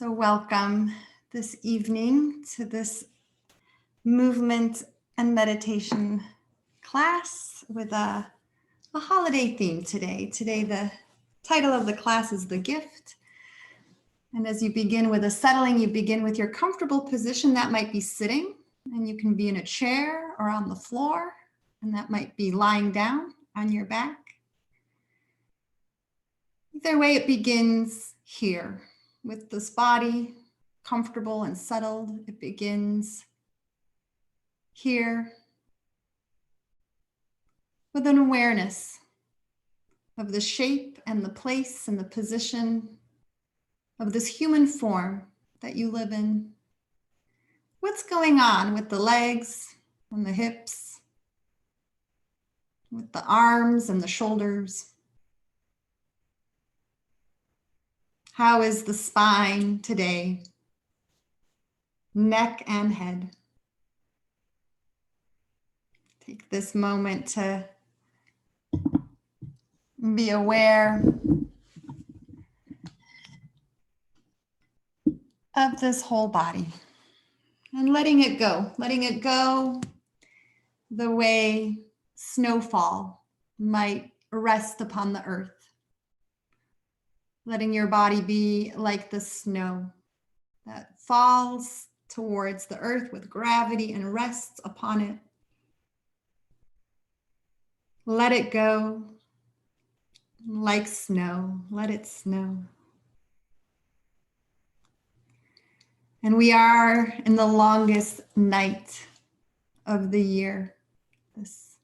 So welcome this evening to this movement and meditation class with a holiday theme today. Today, the title of the class is The Gift. And as you begin with a settling, you begin with your comfortable position. That might be sitting, and you can be in a chair or on the floor, and that might be lying down on your back. Either way, it begins here with this body comfortable and settled. It begins here with an awareness of the shape and the place and the position of this human form that you live in. What's going on with the legs and the hips, with the arms and the shoulders? How is the spine today? Neck and head. Take this moment to be aware of this whole body and letting it go the way snowfall might rest upon the earth. Letting your body be like the snow that falls towards the earth with gravity and rests upon it. Let it go like snow. Let it snow. And we are in the longest night of the year, this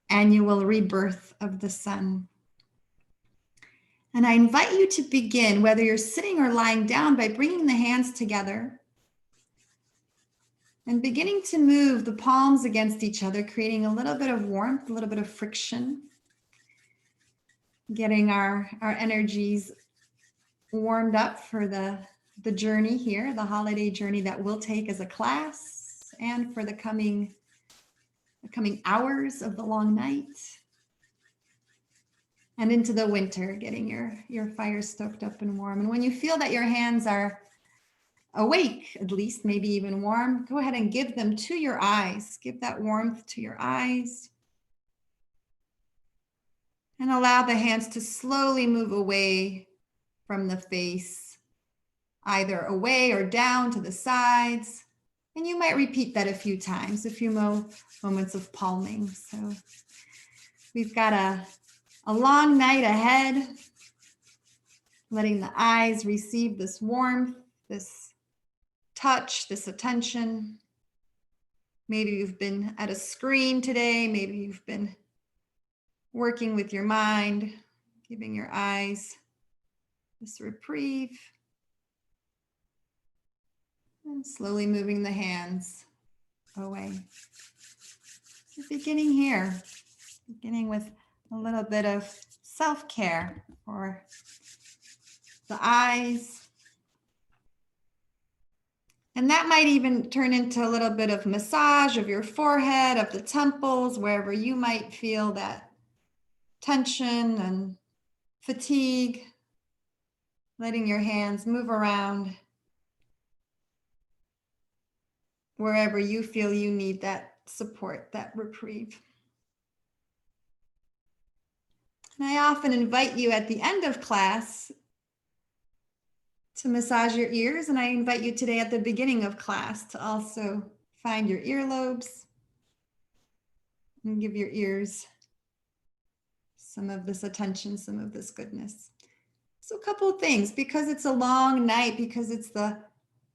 annual rebirth of the sun. And I invite you to begin, whether you're sitting or lying down, by bringing the hands together and beginning to move the palms against each other, creating a little bit of warmth, a little bit of friction, getting our energies warmed up for the journey here, the holiday journey that we'll take as a class and for the coming hours of the long night and into the winter, getting your fire stoked up and warm. And when you feel that your hands are awake, at least maybe even warm, go ahead and give them to your eyes. Give that warmth to your eyes. And allow the hands to slowly move away from the face, either away or down to the sides. And you might repeat that a few times, a few moments of palming. So we've got a long night ahead, letting the eyes receive this warmth, this touch, this attention. Maybe you've been at a screen today. Maybe you've been working with your mind, giving your eyes this reprieve. And slowly moving the hands away. So beginning here, beginning with a little bit of self-care for the eyes. And that might even turn into a little bit of massage of your forehead, of the temples, wherever you might feel that tension and fatigue. Letting your hands move around wherever you feel you need that support, that reprieve. And I often invite you at the end of class to massage your ears, and I invite you today at the beginning of class to also find your earlobes and give your ears some of this attention, some of this goodness. So a couple of things, because it's a long night, because it's the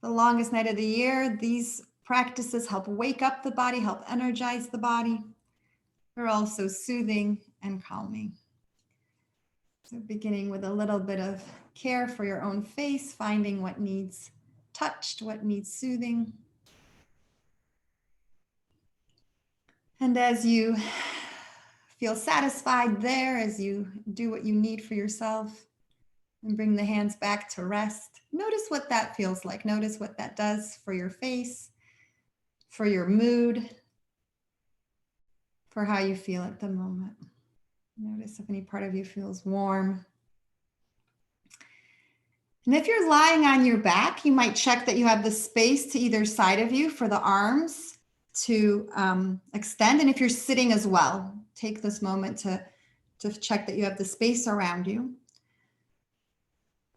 longest night of the year, these practices help wake up the body, help energize the body. They're also soothing and calming. So beginning with a little bit of care for your own face, finding what needs touched, what needs soothing. And as you feel satisfied there, as you do what you need for yourself and bring the hands back to rest, notice what that feels like. Notice what that does for your face, for your mood, for how you feel at the moment. Notice if any part of you feels warm. And if you're lying on your back, you might check that you have the space to either side of you for the arms to extend. And if you're sitting as well, take this moment to check that you have the space around you.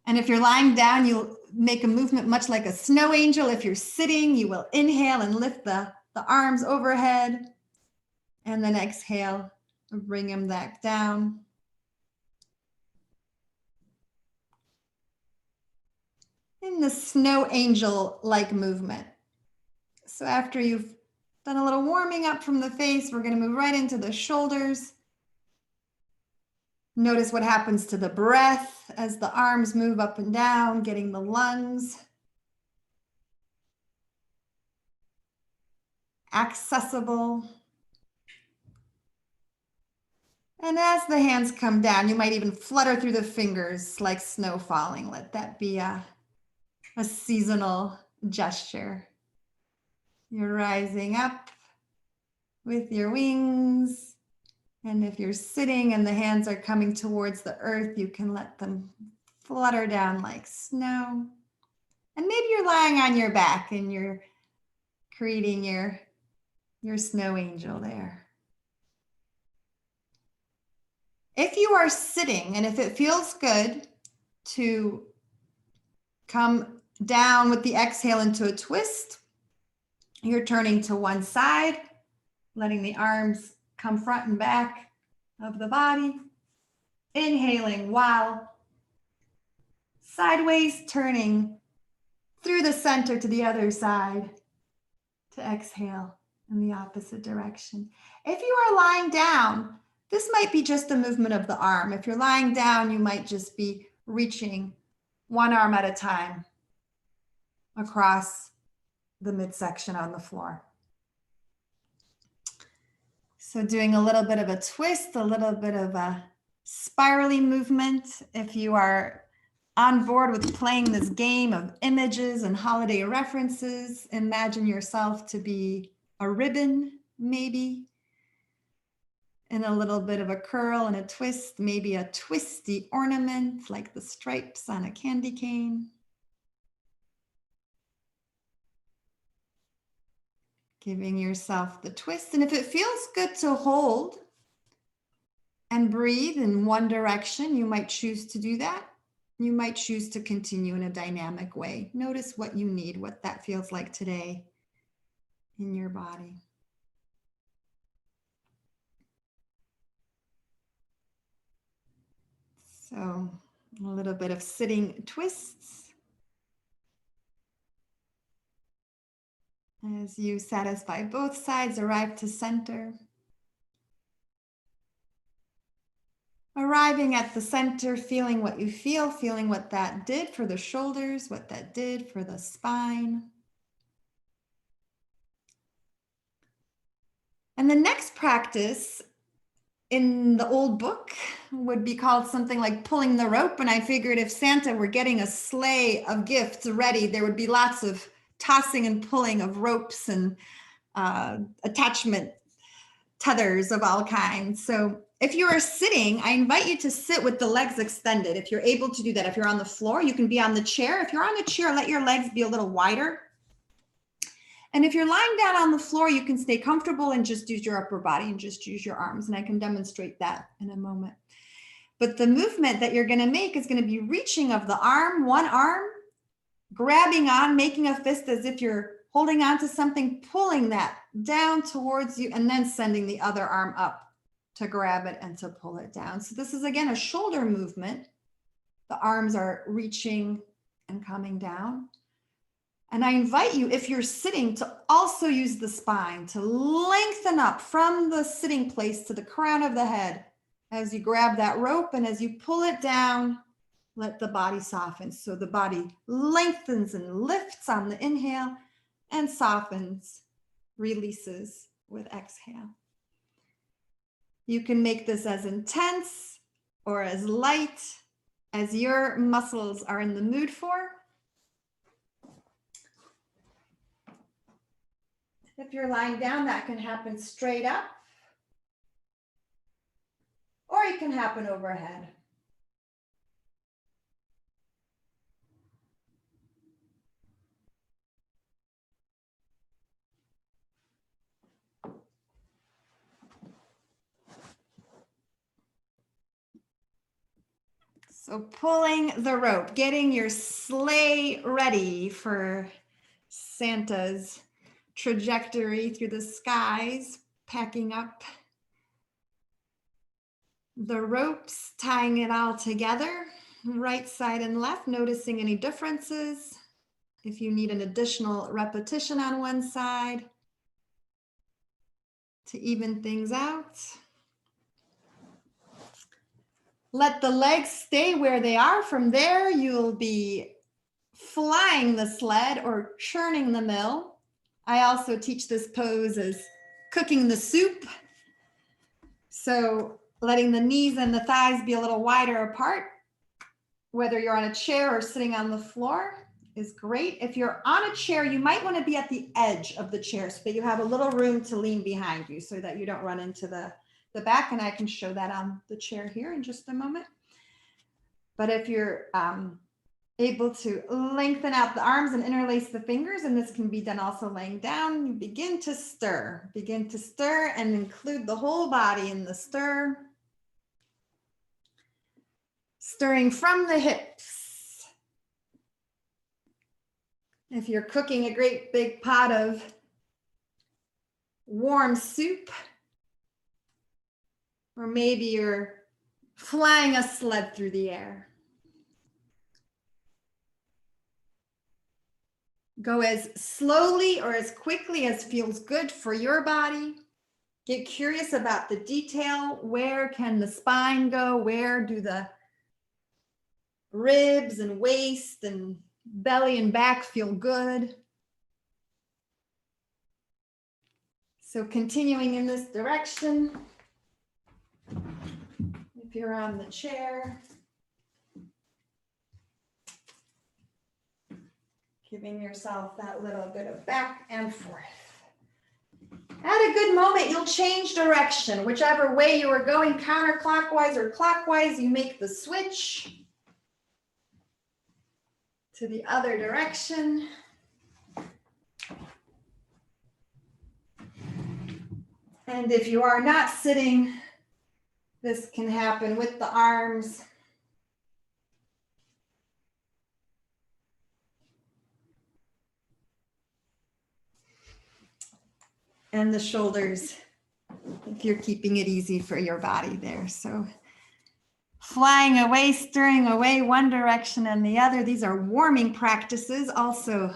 And if you're lying down, you'll make a movement much like a snow angel. If you're sitting, you will inhale and lift the arms overhead. And then exhale, bring them back down. In the snow angel-like movement. So after you've done a little warming up from the face, we're going to move right into the shoulders. Notice what happens to the breath as the arms move up and down, getting the lungs accessible. And as the hands come down, you might even flutter through the fingers like snow falling. Let that be a seasonal gesture. You're rising up with your wings. And if you're sitting and the hands are coming towards the earth, you can let them flutter down like snow. And maybe you're lying on your back and you're creating your snow angel there. If you are sitting and if it feels good to come down with the exhale into a twist, you're turning to one side, letting the arms come front and back of the body. Inhaling while sideways, turning through the center to the other side to exhale in the opposite direction. If you are lying down, this might be just a movement of the arm. If you're lying down, you might just be reaching one arm at a time across the midsection on the floor. So doing a little bit of a twist, a little bit of a spirally movement. If you are on board with playing this game of images and holiday references, imagine yourself to be a ribbon, maybe, and a little bit of a curl and a twist, maybe a twisty ornament like the stripes on a candy cane. Giving yourself the twist. And if it feels good to hold and breathe in one direction, you might choose to do that. You might choose to continue in a dynamic way. Notice what you need, what that feels like today in your body. So a little bit of sitting twists. As you satisfy both sides, arrive to center. Arriving at the center, feeling what you feel, feeling what that did for the shoulders, what that did for the spine. And the next practice in the old book would be called something like pulling the rope. And I figured if Santa were getting a sleigh of gifts ready, there would be lots of tossing and pulling of ropes and attachment tethers of all kinds. So if you are sitting, I invite you to sit with the legs extended. If you're able to do that, if you're on the floor, you can be on the chair. If you're on the chair, let your legs be a little wider. And if you're lying down on the floor, you can stay comfortable and just use your upper body and just use your arms. And I can demonstrate that in a moment. But the movement that you're going to make is going to be reaching of the arm, one arm, grabbing on, making a fist as if you're holding on to something, pulling that down towards you, and then sending the other arm up to grab it and to pull it down. So this is, again, a shoulder movement. The arms are reaching and coming down. And I invite you, if you're sitting, to also use the spine to lengthen up from the sitting place to the crown of the head as you grab that rope, and as you pull it down, let the body soften. So the body lengthens and lifts on the inhale and softens, releases with exhale. You can make this as intense or as light as your muscles are in the mood for. If you're lying down, that can happen straight up, or it can happen overhead. So pulling the rope, getting your sleigh ready for Santa's trajectory through the skies, packing up the ropes, tying it all together, right side and left, noticing any differences. If you need an additional repetition on one side to even things out. Let the legs stay where they are. From there, you'll be flying the sled or churning the mill. I also teach this pose as cooking the soup. So letting the knees and the thighs be a little wider apart, whether you're on a chair or sitting on the floor is great. If you're on a chair, you might want to be at the edge of the chair so that you have a little room to lean behind you so that you don't run into the back. And I can show that on the chair here in just a moment. But if you're able to lengthen out the arms and interlace the fingers, and this can be done also laying down, you begin to stir and include the whole body in the stir. Stirring from the hips. If you're cooking a great big pot of warm soup, or maybe you're flying a sled through the air. Go as slowly or as quickly as feels good for your body. Get curious about the detail. Where can the spine go? Where do the ribs and waist and belly and back feel good? So continuing in this direction. If you're on the chair, giving yourself that little bit of back and forth. At a good moment, you'll change direction. Whichever way you are going, counterclockwise or clockwise, you make the switch to the other direction. And if you are not sitting, this can happen with the arms. And the shoulders, if you're keeping it easy for your body there. So flying away, stirring away one direction and the other. These are warming practices. Also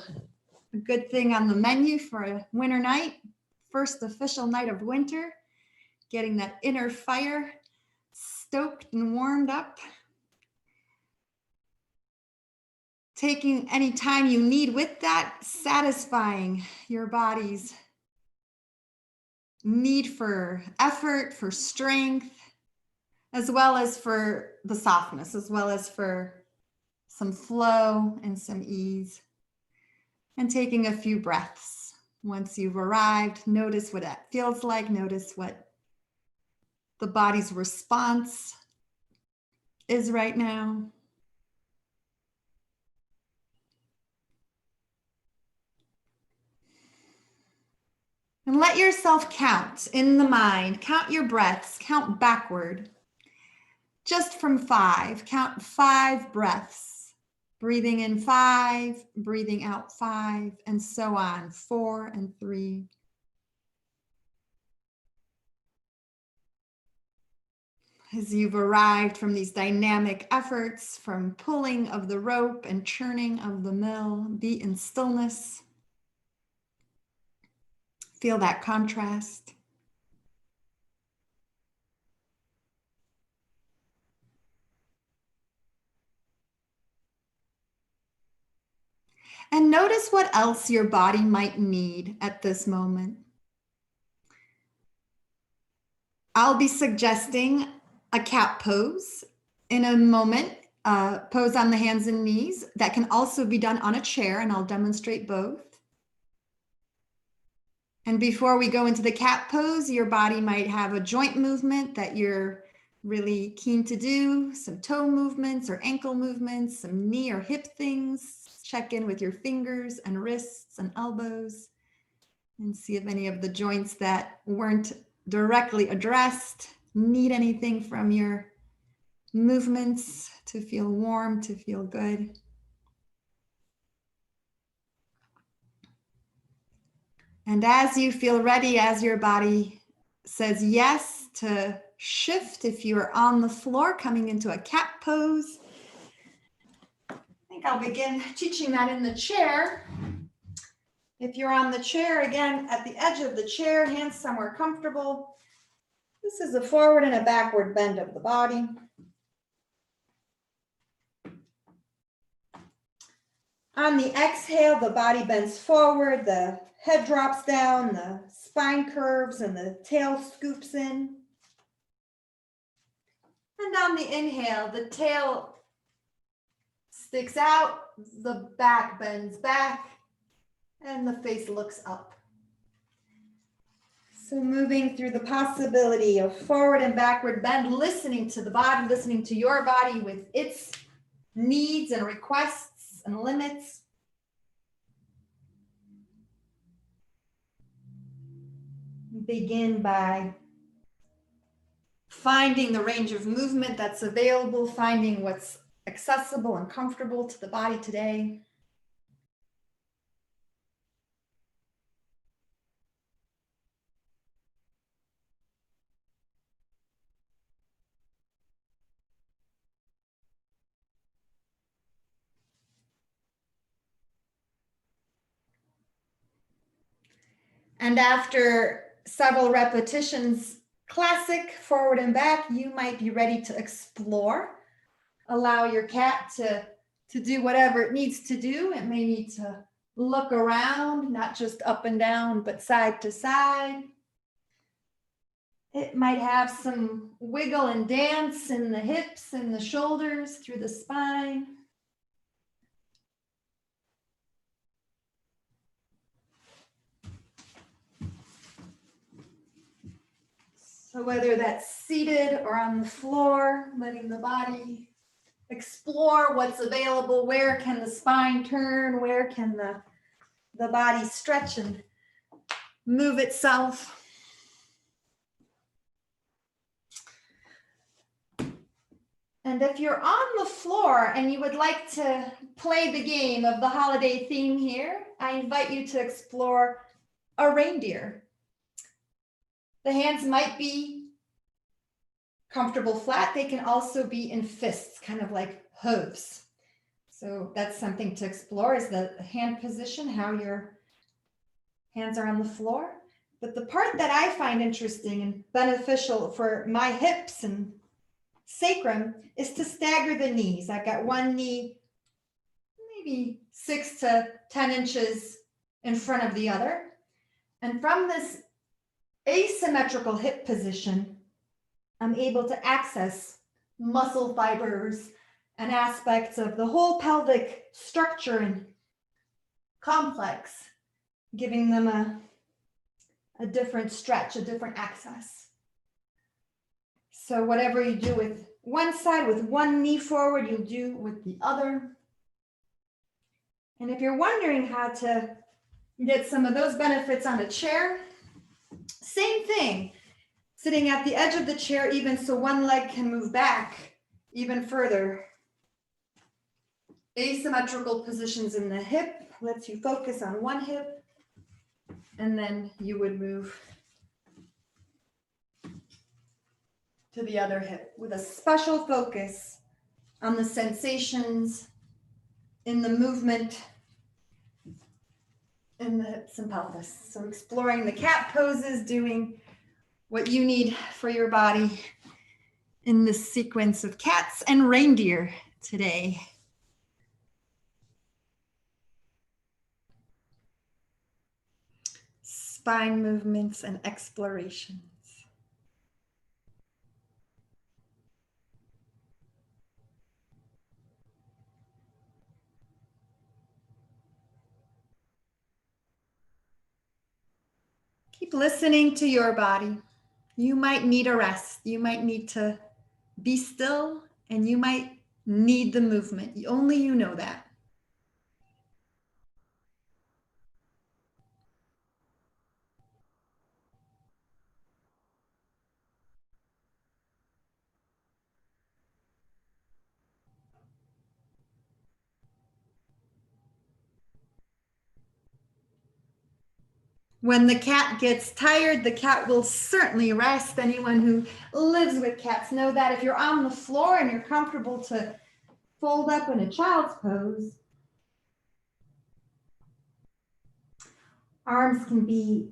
a good thing on the menu for a winter night, first official night of winter, getting that inner fire stoked and warmed up. Taking any time you need with that, satisfying your body's need for effort, for strength, as well as for the softness, as well as for some flow and some ease. And taking a few breaths. Once you've arrived, notice what that feels like. Notice what the body's response is right now. And let yourself count in the mind. Count your breaths, count backward. Just from 5, count 5 breaths. Breathing in 5, breathing out 5, and so on, 4 and 3. As you've arrived from these dynamic efforts, from pulling of the rope and churning of the mill, be in stillness. Feel that contrast. And notice what else your body might need at this moment. I'll be suggesting a cat pose in a moment, pose on the hands and knees. That can also be done on a chair, and I'll demonstrate both. And before we go into the cat pose, your body might have a joint movement that you're really keen to do, some toe movements or ankle movements, some knee or hip things. Check in with your fingers and wrists and elbows and see if any of the joints that weren't directly addressed need anything from your movements to feel warm, to feel good. And as you feel ready, as your body says yes to shift, if you are on the floor coming into a cat pose, I think I'll begin teaching that in the chair. If you're on the chair, again, at the edge of the chair, hands somewhere comfortable. This is a forward and a backward bend of the body. On the exhale, the body bends forward, the head drops down, the spine curves, and the tail scoops in. And on the inhale, the tail sticks out, the back bends back, and the face looks up. So moving through the possibility of forward and backward bend, listening to the body, listening to your body with its needs and requests and limits. Begin by finding the range of movement that's available, finding what's accessible and comfortable to the body today. And after several repetitions, classic forward and back, you might be ready to explore. Allow your cat to do whatever it needs to do. It may need to look around, not just up and down, but side to side. It might have some wiggle and dance in the hips and the shoulders, through the spine. So whether that's seated or on the floor, letting the body explore what's available. Where can the spine turn? Where can the body stretch and move itself? And if you're on the floor and you would like to play the game of the holiday theme here, I invite you to explore a reindeer. The hands might be comfortable flat. They can also be in fists, kind of like hooves. So that's something to explore, is the hand position, how your hands are on the floor. But the part that I find interesting and beneficial for my hips and sacrum is to stagger the knees. I've got one knee maybe 6 to 10 inches in front of the other. And from this asymmetrical hip position, I'm able to access muscle fibers and aspects of the whole pelvic structure and complex, giving them a different stretch, a different access. So whatever you do with one side, with one knee forward, you'll do with the other. And if you're wondering how to get some of those benefits on a chair, same thing. Sitting at the edge of the chair, even so one leg can move back even further. Asymmetrical positions in the hip lets you focus on one hip, and then you would move to the other hip with a special focus on the sensations in the movement in the hips and pelvis. So exploring the cat poses, doing what you need for your body in this sequence of cats and reindeer today. Spine movements and explorations. Keep listening to your body. You might need a rest. You might need to be still, and you might need the movement. Only you know that. When the cat gets tired, the cat will certainly rest. Anyone who lives with cats know that. If you're on the floor and you're comfortable to fold up in a child's pose, arms can be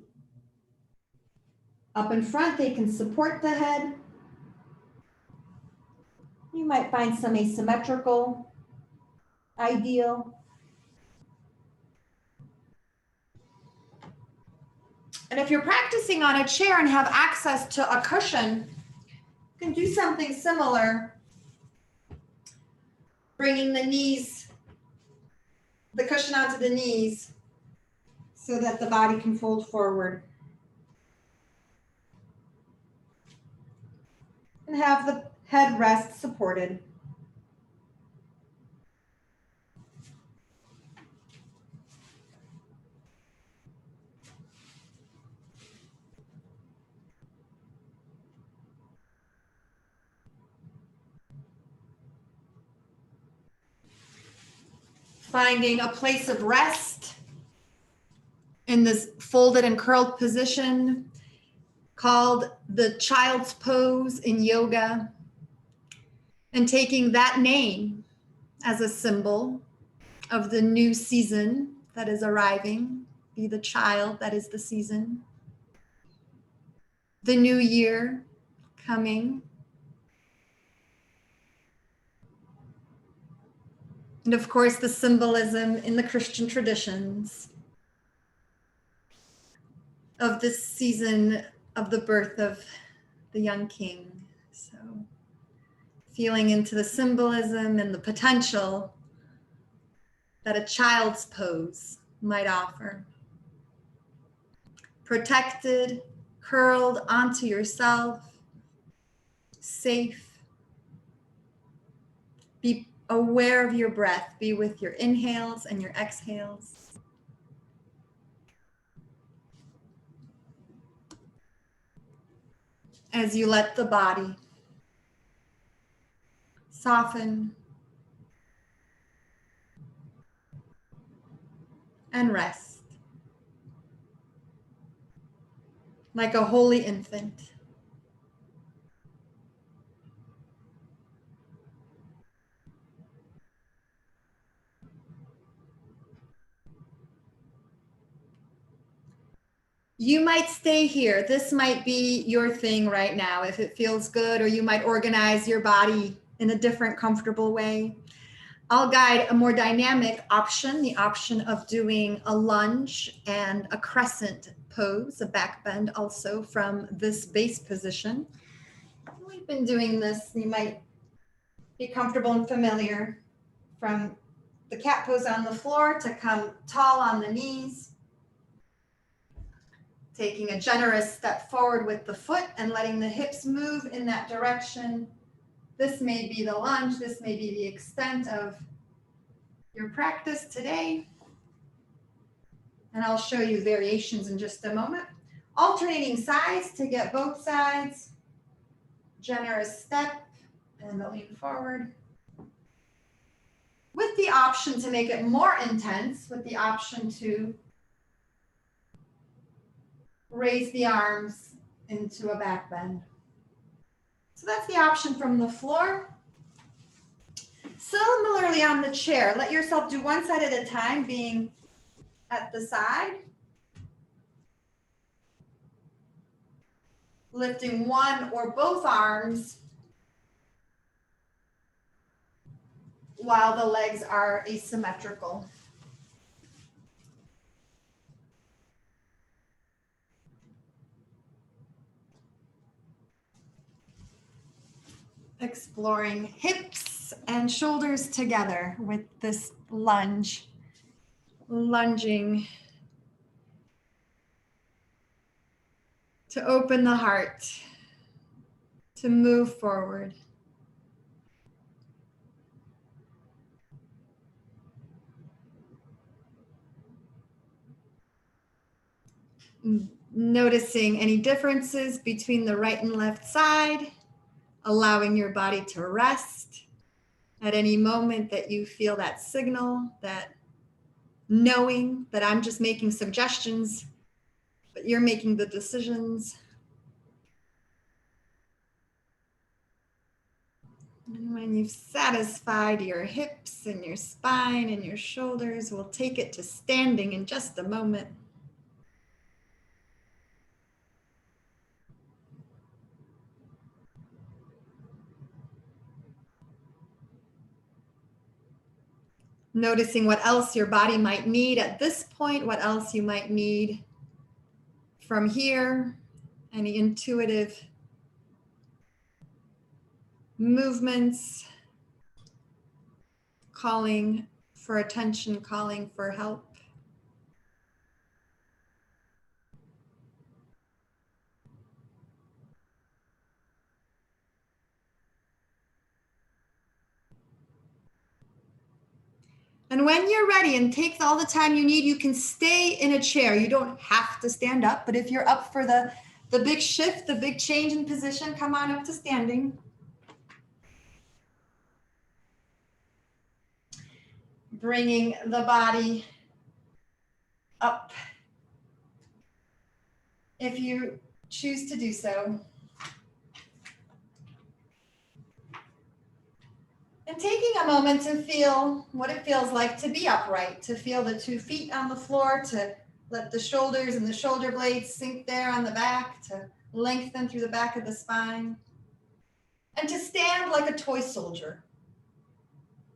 up in front, they can support the head. You might find some asymmetrical ideal. And if you're practicing on a chair and have access to a cushion, you can do something similar, bringing the knees, the cushion onto the knees so that the body can fold forward. And have the head rest supported. Finding a place of rest in this folded and curled position called the child's pose in yoga, and taking that name as a symbol of the new season that is arriving. Be the child that is the season. The new year coming. And of course, the symbolism in the Christian traditions of this season of the birth of the young king. So feeling into the symbolism and the potential that a child's pose might offer. Protected, curled onto yourself, safe. Be aware of your breath. Be with your inhales and your exhales. As you let the body soften and rest like a holy infant. You might stay here. This might be your thing right now if it feels good, or you might organize your body in a different, comfortable way. I'll guide a more dynamic option, the option of doing a lunge and a crescent pose, a back bend also from this base position. We've been doing this, you might be comfortable and familiar, from the cat pose on the floor to come tall on the knees. Taking a generous step forward with the foot and letting the hips move in that direction. This may be the lunge, this may be the extent of your practice today. And I'll show you variations in just a moment. Alternating sides to get both sides. Generous step and the lean forward. With the option to make it more intense, with the option to raise the arms into a back bend. So that's the option from the floor. Similarly on the chair, let yourself do one side at a time, being at the side. Lifting one or both arms while the legs are asymmetrical. Exploring hips and shoulders together with this lunge. Lunging to open the heart, to move forward. Noticing any differences between the right and left side, allowing your body to rest at any moment that you feel that signal, that knowing that I'm just making suggestions but you're making the decisions. And when you've satisfied your hips and your spine and your shoulders, we'll take it to standing in just a moment. Noticing what else your body might need at this point, what else you might need from here, any intuitive movements, calling for attention, calling for help. And when you're ready and take all the time you need, you can stay in a chair. You don't have to stand up, but if you're up for the big shift, the big change in position, come on up to standing. Bringing the body up if you choose to do so. And taking a moment to feel what it feels like to be upright, to feel the 2 feet on the floor, to let the shoulders and the shoulder blades sink there on the back, to lengthen through the back of the spine, and to stand like a toy soldier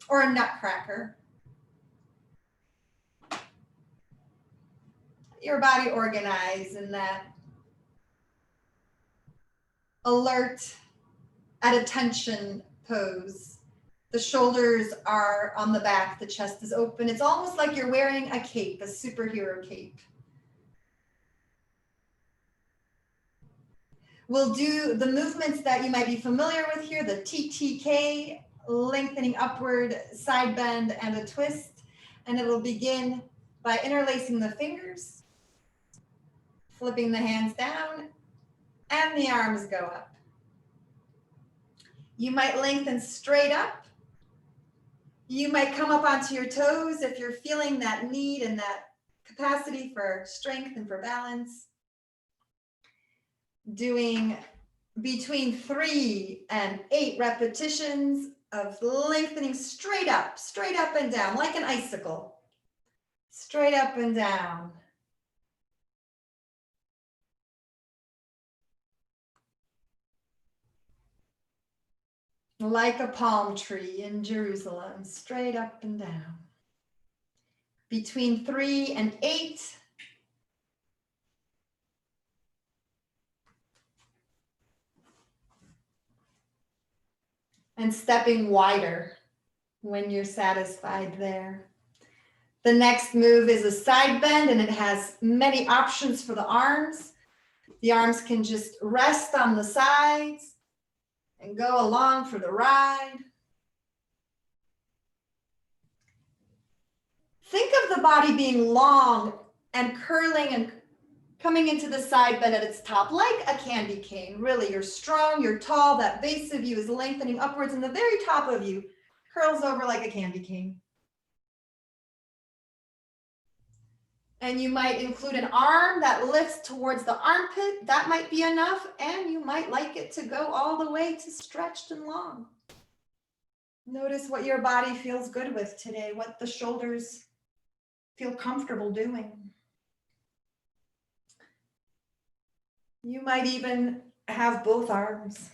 or a nutcracker. Your body organized in that alert, at attention pose. The shoulders are on the back, the chest is open. It's almost like you're wearing a cape, a superhero cape. We'll do the movements that you might be familiar with here, the TTK, lengthening upward, side bend, and a twist. And it'll begin by interlacing the fingers, flipping the hands down, and the arms go up. You might lengthen straight up. You might come up onto your toes if you're feeling that need and that capacity for strength and for balance. Doing between 3 and 8 repetitions of lengthening straight up and down, like an icicle. Straight up and down. Like a palm tree in Jerusalem, straight up and down. Between 3 and 8. And stepping wider when you're satisfied there. The next move is a side bend, and it has many options for the arms. The arms can just rest on the sides and go along for the ride. Think of the body being long and curling and coming into the side bend at its top, like a candy cane. Really, you're strong, you're tall, that base of you is lengthening upwards, and the very top of you curls over like a candy cane. And you might include an arm that lifts towards the armpit. That might be enough. And you might like it to go all the way to stretched and long. Notice what your body feels good with today, what the shoulders feel comfortable doing. You might even have both arms.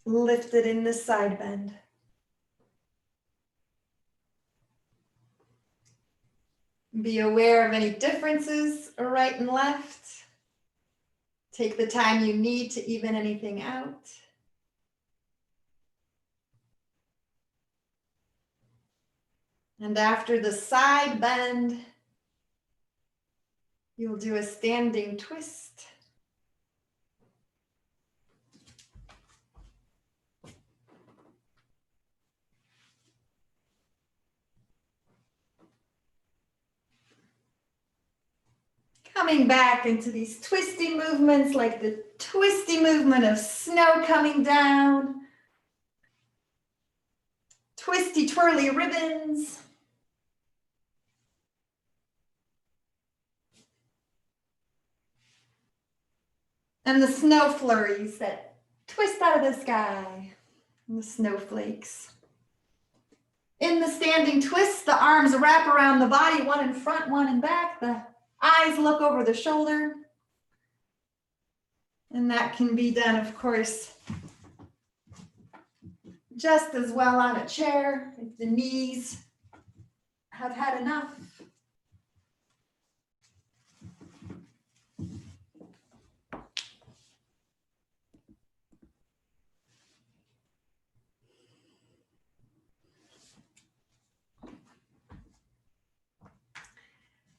Lifted in the side bend. Be aware of any differences, right and left. Take the time you need to even anything out. And after the side bend, you'll do a standing twist. Coming back into these twisty movements, like the twisty movement of snow coming down. Twisty twirly ribbons. And the snow flurries that twist out of the sky, and the snowflakes. In the standing twist, the arms wrap around the body, one in front, one in back. The eyes look over the shoulder. And that can be done, of course, just as well on a chair if the knees have had enough.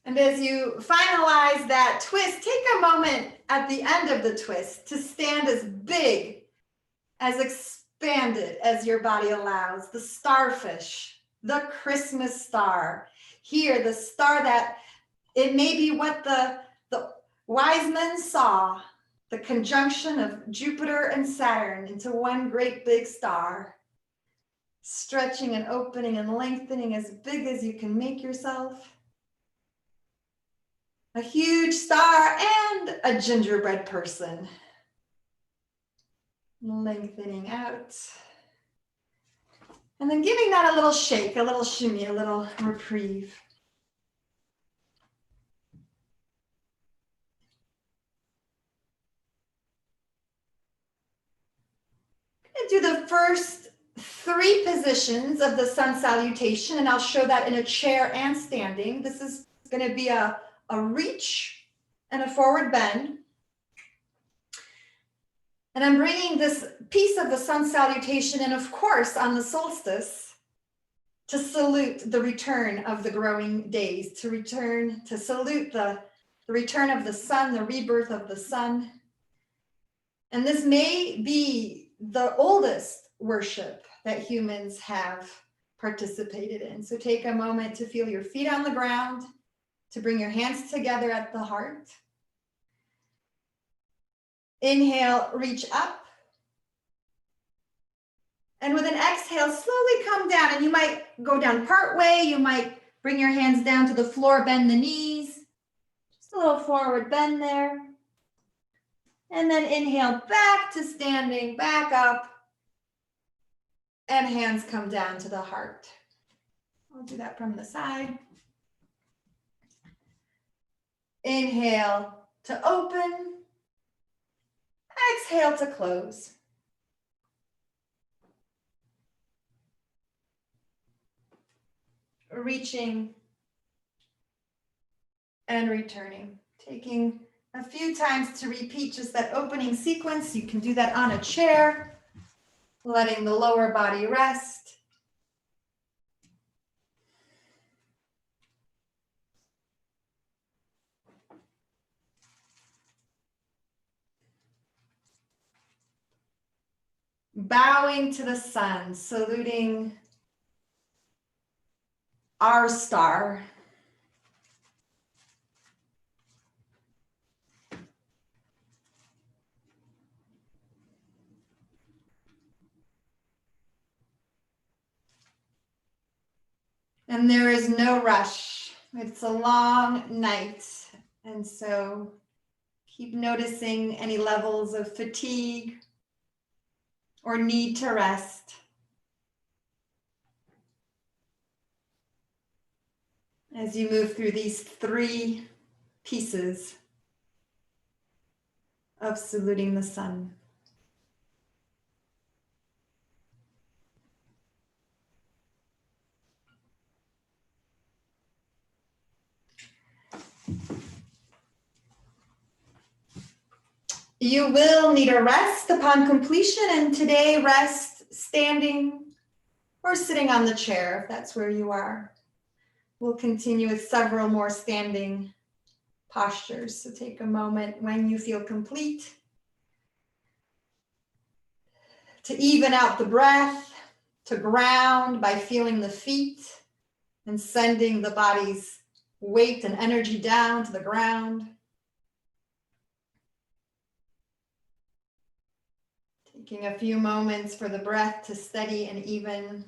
And as you finalize that twist, take a moment at the end of the twist to stand as big, as expanded as your body allows. The starfish, the Christmas star. Here, the star that it may be what the wise men saw, the conjunction of Jupiter and Saturn into one great big star, stretching and opening and lengthening as big as you can make yourself. A huge star and a gingerbread person. Lengthening out. And then giving that a little shake, a little shimmy, a little reprieve. I'm going to do the first 3 positions of the sun salutation, and I'll show that in a chair and standing. This is going to be a reach and a forward bend. And I'm bringing this piece of the sun salutation in, of course, on the solstice to salute the return of the growing days, to salute the return of the sun, the rebirth of the sun. And this may be the oldest worship that humans have participated in. So take a moment to feel your feet on the ground, to bring your hands together at the heart. Inhale, reach up. And with an exhale, slowly come down. And you might go down part way. You might bring your hands down to the floor, bend the knees. Just a little forward bend there. And then inhale back to standing, back up. And hands come down to the heart. I'll do that from the side. Inhale to open. Exhale to close. Reaching and returning. Taking a few times to repeat just that opening sequence. You can do that on a chair, letting the lower body rest. Bowing to the sun, saluting our star. And there is no rush. It's a long night. And so keep noticing any levels of fatigue or need to rest. As you move through these 3 pieces of saluting the sun. You will need a rest upon completion, and today rest standing or sitting on the chair if that's where you are. We'll continue with several more standing postures. So take a moment when you feel complete to even out the breath, to ground by feeling the feet and sending the body's weight and energy down to the ground. Taking a few moments for the breath to steady and even.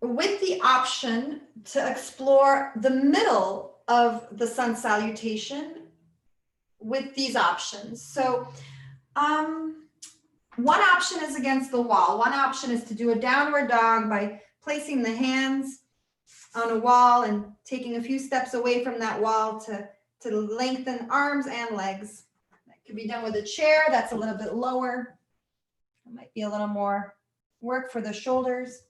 with the option to explore the middle of the sun salutation with these options. So one option is against the wall. One option is to do a downward dog by placing the hands on a wall and taking a few steps away from that wall to lengthen arms and legs. That could be done with a chair that's a little bit lower. It might be a little more work for the shoulders.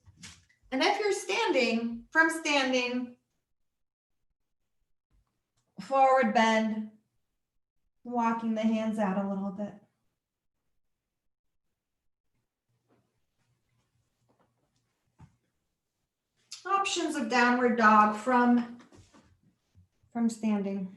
And if you're standing, from standing, forward bend, walking the hands out a little bit. Options of downward dog from standing.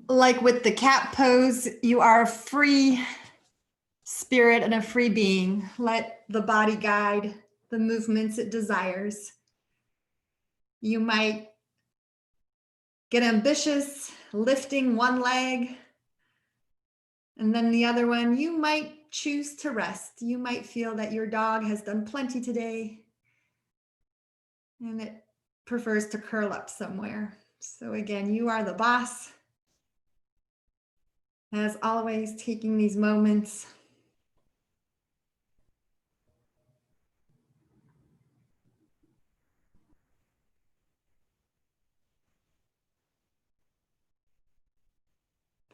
Like with the cat pose, you are a free spirit and a free being. Let the body guide the movements it desires. You might get ambitious, lifting one leg, and then the other one. You might choose to rest. You might feel that your dog has done plenty today and it prefers to curl up somewhere. So again, you are the boss. As always, taking these moments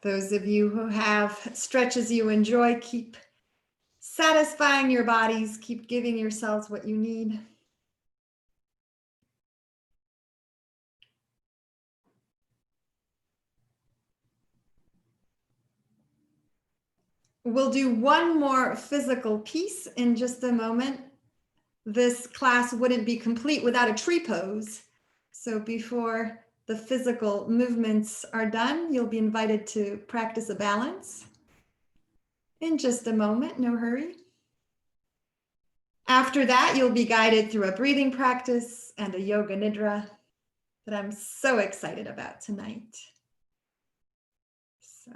those of you who have stretches you enjoy, keep satisfying your bodies, keep giving yourselves what you need. We'll do one more physical piece in just a moment. This class wouldn't be complete without a tree pose. So before the physical movements are done, you'll be invited to practice a balance in just a moment, no hurry. After that, you'll be guided through a breathing practice and a yoga nidra that I'm so excited about tonight. So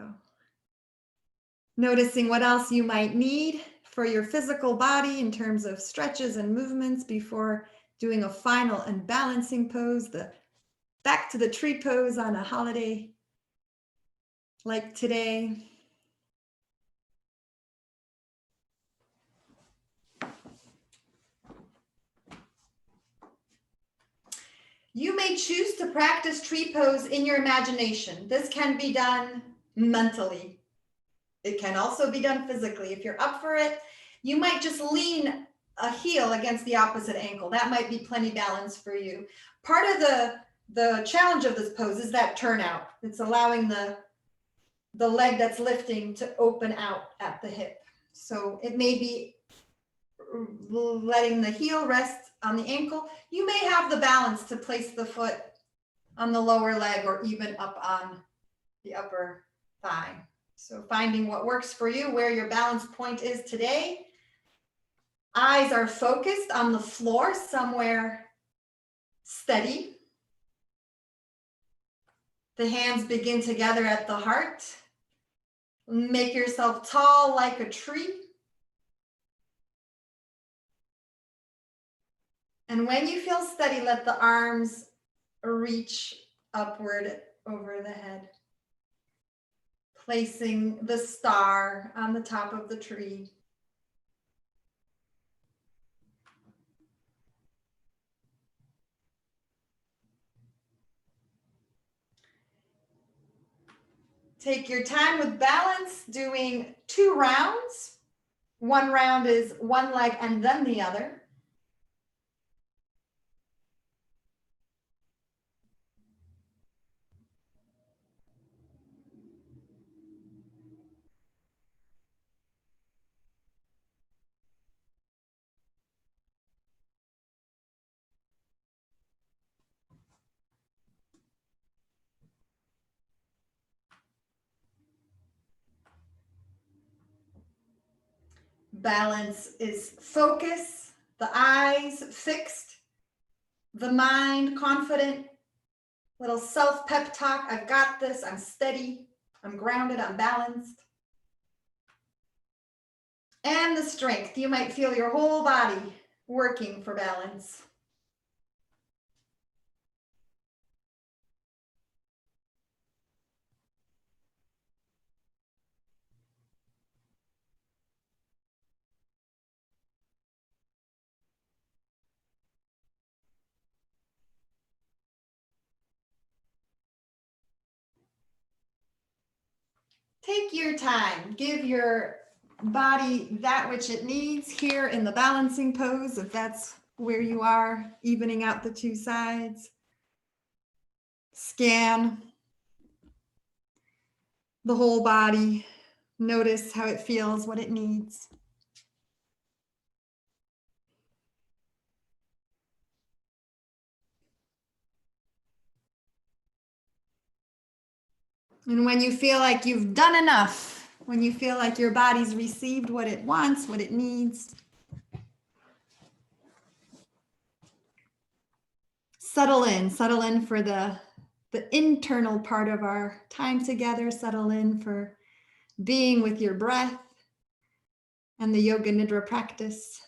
noticing what else you might need for your physical body in terms of stretches and movements before doing a final and balancing pose, the back to the tree pose on a holiday like today. You may choose to practice tree pose in your imagination. This can be done mentally. It can also be done physically. If you're up for it, you might just lean a heel against the opposite ankle. That might be plenty balance for you. Part of the challenge of this pose is that turnout. It's allowing the leg that's lifting to open out at the hip. So it may be letting the heel rest on the ankle. You may have the balance to place the foot on the lower leg or even up on the upper thigh. So finding what works for you, where your balance point is today. Eyes are focused on the floor, somewhere steady. The hands begin together at the heart. Make yourself tall like a tree. And when you feel steady, let the arms reach upward over the head, placing the star on the top of the tree. Take your time with balance, doing 2 rounds. One round is one leg and then the other. Balance is focus. The eyes fixed, the mind confident, little self-pep talk. I've got this, I'm steady, I'm grounded, I'm balanced. And the strength. You might feel your whole body working for balance. Take your time. Give your body that which it needs here in the balancing pose, if that's where you are, evening out the two sides. Scan the whole body. Notice how it feels, what it needs. And when you feel like you've done enough, when you feel like your body's received what it wants, what it needs, settle in for the internal part of our time together. Settle in for being with your breath and the yoga nidra practice.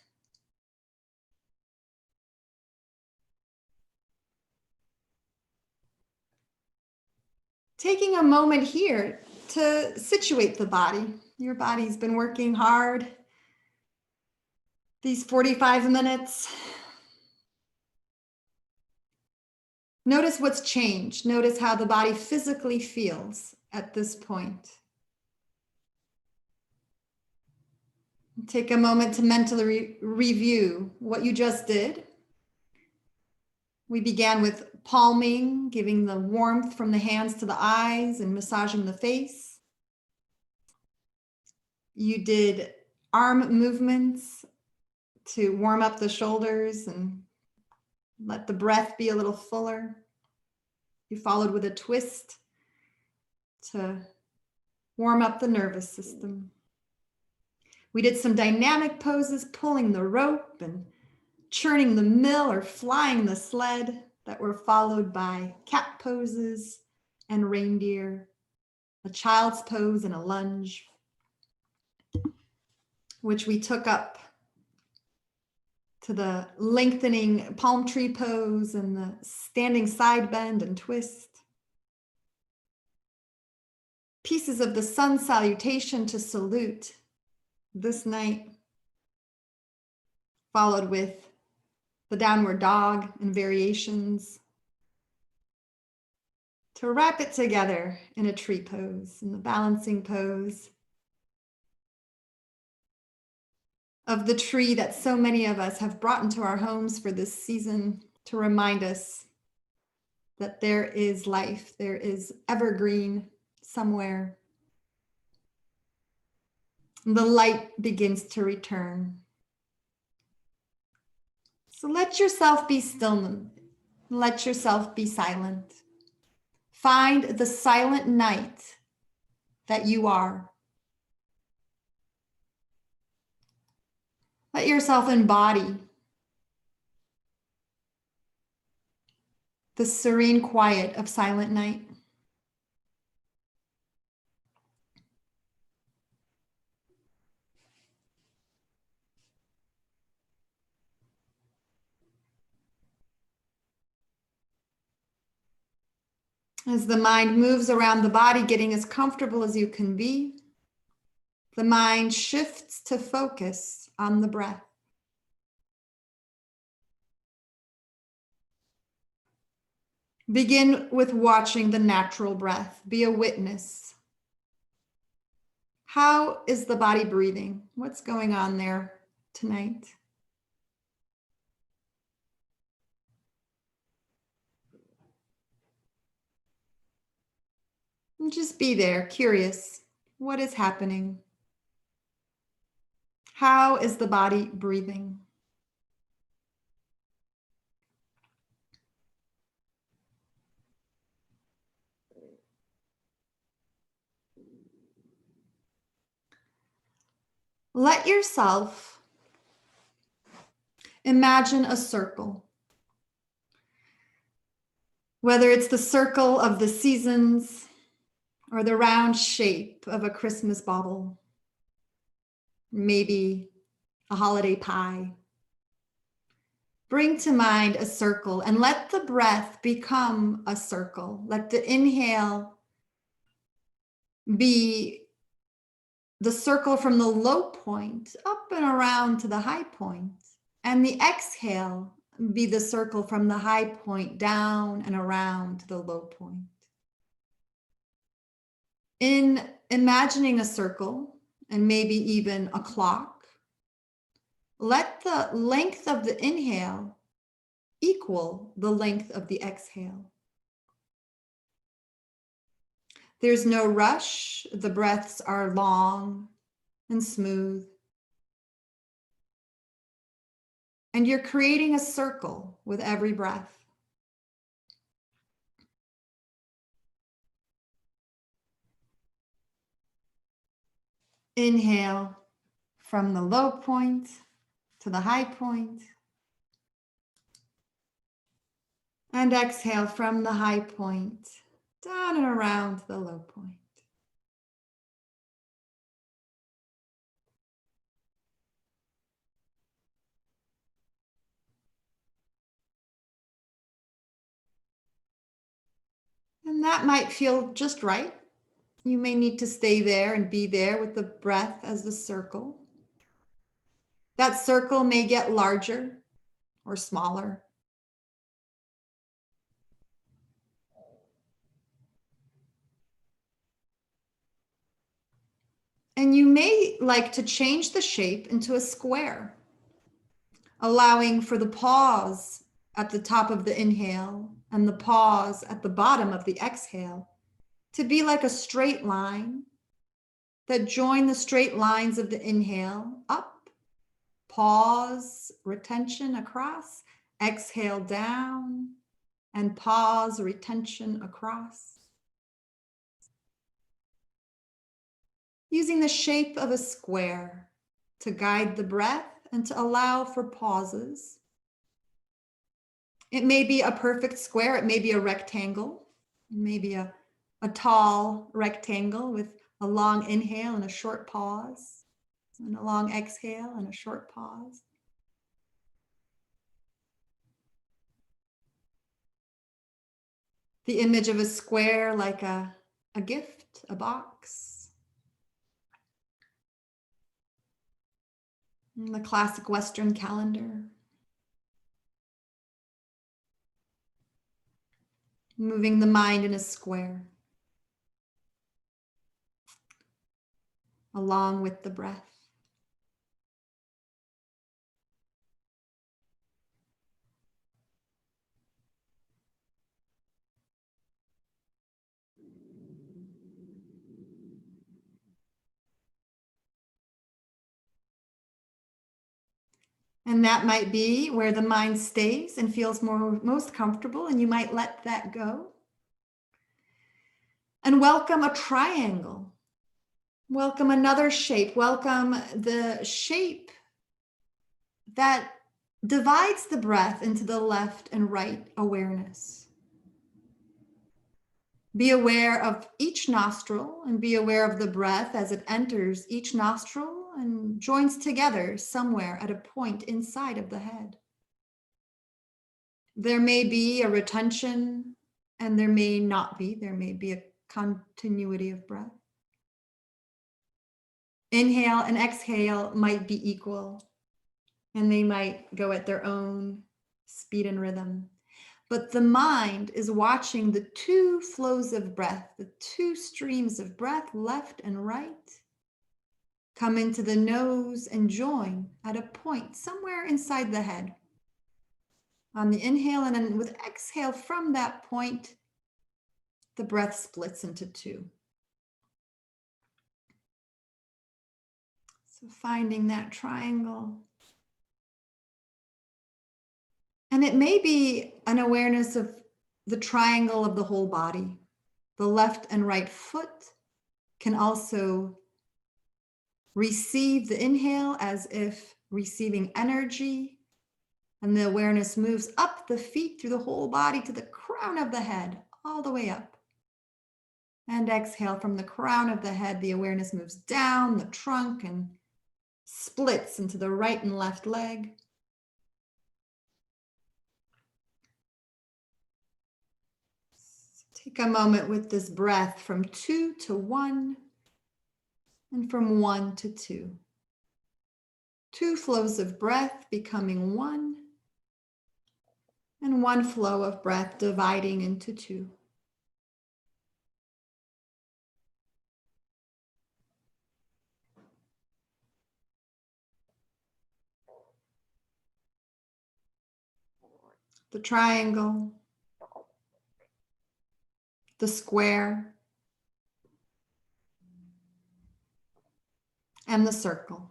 Taking a moment here to situate the body. Your body's been working hard these 45 minutes. Notice what's changed. Notice how the body physically feels at this point. Take a moment to mentally review what you just did. We began with palming, giving the warmth from the hands to the eyes and massaging the face. You did arm movements to warm up the shoulders and let the breath be a little fuller. You followed with a twist to warm up the nervous system. We did some dynamic poses, pulling the rope and churning the mill or flying the sled, that were followed by cat poses and reindeer, a child's pose and a lunge, which we took up to the lengthening palm tree pose and the standing side bend and twist. Pieces of the sun salutation to salute this night, followed with the downward dog and variations, to wrap it together in a tree pose, in the balancing pose of the tree that so many of us have brought into our homes for this season, to remind us that there is life, there is evergreen somewhere. The light begins to return. So let yourself be still. Let yourself be silent. Find the silent night that you are. Let yourself embody the serene quiet of silent night. As the mind moves around the body, getting as comfortable as you can be, the mind shifts to focus on the breath. Begin with watching the natural breath. Be a witness. How is the body breathing? What's going on there tonight? And just be there, curious. What is happening? How is the body breathing? Let yourself Imagine a circle. Whether it's the circle of the seasons or the round shape of a Christmas bauble, maybe a holiday pie. Bring to mind a circle and let the breath become a circle. Let the inhale be the circle from the low point up and around to the high point, and the exhale be the circle from the high point down and around to the low point. In imagining a circle, and maybe even a clock, let the length of the inhale equal the length of the exhale. There's no rush. The breaths are long and smooth. And you're creating a circle with every breath. Inhale from the low point to the high point. And exhale from the high point down and around the low point. And that might feel just right. You may need to stay there and be there with the breath as the circle. That circle may get larger or smaller. And you may like to change the shape into a square, allowing for the pause at the top of the inhale and the pause at the bottom of the exhale to be like a straight line that join the straight lines of the inhale up, pause, retention across, exhale down, and pause, retention across. Using the shape of a square to guide the breath and to allow for pauses. It may be a perfect square, it may be a rectangle, it may be a tall rectangle with a long inhale and a short pause, and a long exhale and a short pause. The image of a square like a gift, a box. And the classic Western calendar. Moving the mind in a square, along with the breath. And that might be where the mind stays and feels most comfortable, and you might let that go. And welcome a triangle. Welcome another shape. Welcome the shape that divides the breath into the left and right awareness. Be aware of each nostril and be aware of the breath as it enters each nostril and joins together somewhere at a point inside of the head. There may be a retention and there may not be. There may be a continuity of breath. Inhale and exhale might be equal and they might go at their own speed and rhythm. But the mind is watching the two flows of breath, the two streams of breath, left and right, come into the nose and join at a point somewhere inside the head. On the inhale, and then with exhale from that point, the breath splits into two. So finding that triangle. And it may be an awareness of the triangle of the whole body. The left and right foot can also receive the inhale as if receiving energy And the awareness moves up the feet through the whole body to the crown of the head, all the way up. And exhale from the crown of the head. The awareness moves down the trunk and splits into the right and left leg. So take a moment with this breath from 2 to 1 and from 1 to 2. 2 flows of breath becoming 1 and 1 flow of breath dividing into 2. The triangle, the square, and the circle.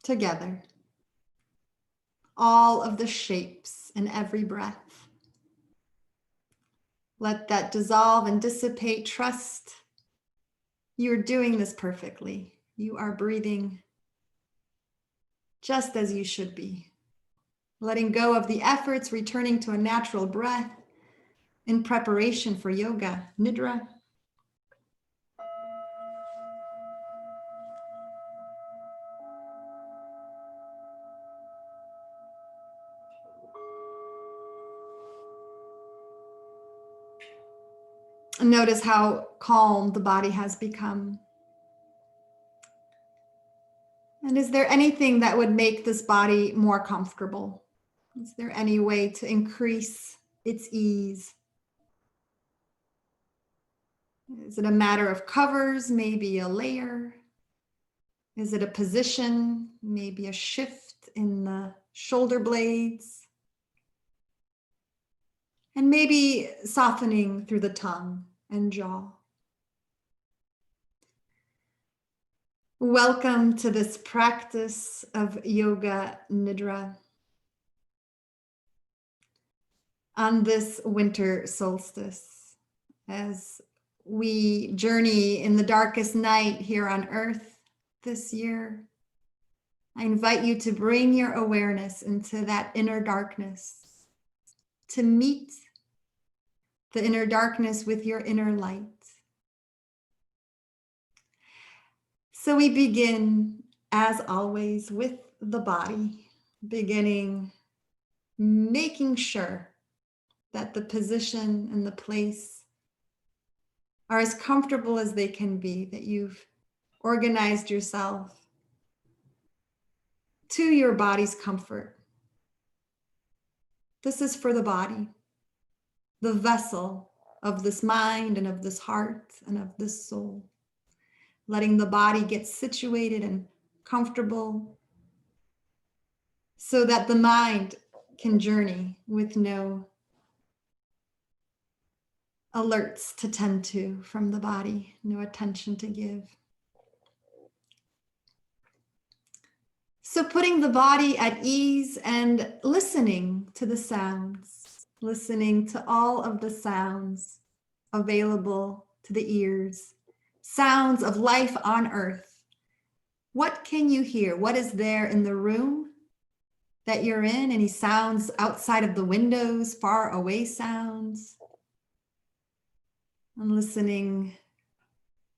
Together, all of the shapes in every breath. Let that dissolve and dissipate. Trust you're doing this perfectly. You are breathing just as you should be. Letting go of the efforts, returning to a natural breath in preparation for yoga, Nidra. And notice how calm the body has become. And is there anything that would make this body more comfortable? Is there any way to increase its ease? Is it a matter of covers, maybe a layer? Is it a position, maybe a shift in the shoulder blades? And maybe softening through the tongue and jaw. Welcome to this practice of Yoga Nidra on this winter solstice, as we journey in the darkest night here on Earth this year. I invite you to bring your awareness into that inner darkness, to meet the inner darkness with your inner light. So we begin, as always, with the body, beginning making sure that the position and the place are as comfortable as they can be, that you've organized yourself to your body's comfort. This is for the body, the vessel of this mind and of this heart and of this soul. Letting the body get situated and comfortable so that the mind can journey with no alerts to tend to from the body, no attention to give. So putting the body at ease and listening to the sounds, listening to all of the sounds available to the ears, sounds of life on earth. What can you hear? What is there in the room that you're in? Any sounds outside of the windows, far away sounds? And listening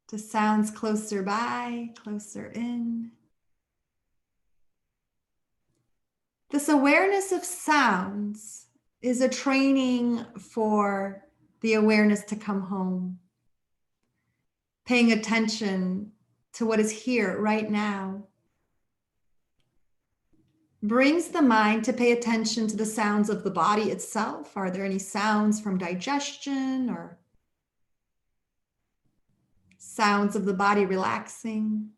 to sounds closer by, closer in. This awareness of sounds is a training for the awareness to come home. Paying attention to what is here right now brings the mind to pay attention to the sounds of the body itself. Are there any sounds from digestion or sounds of the body relaxing?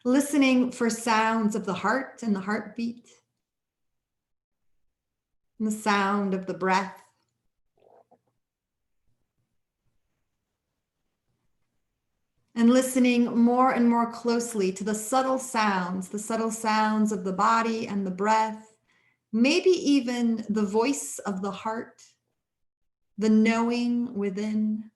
Listening for sounds of the heart and the heartbeat, and the sound of the breath. And listening more and more closely to the subtle sounds of the body and the breath, maybe even the voice of the heart, the knowing within.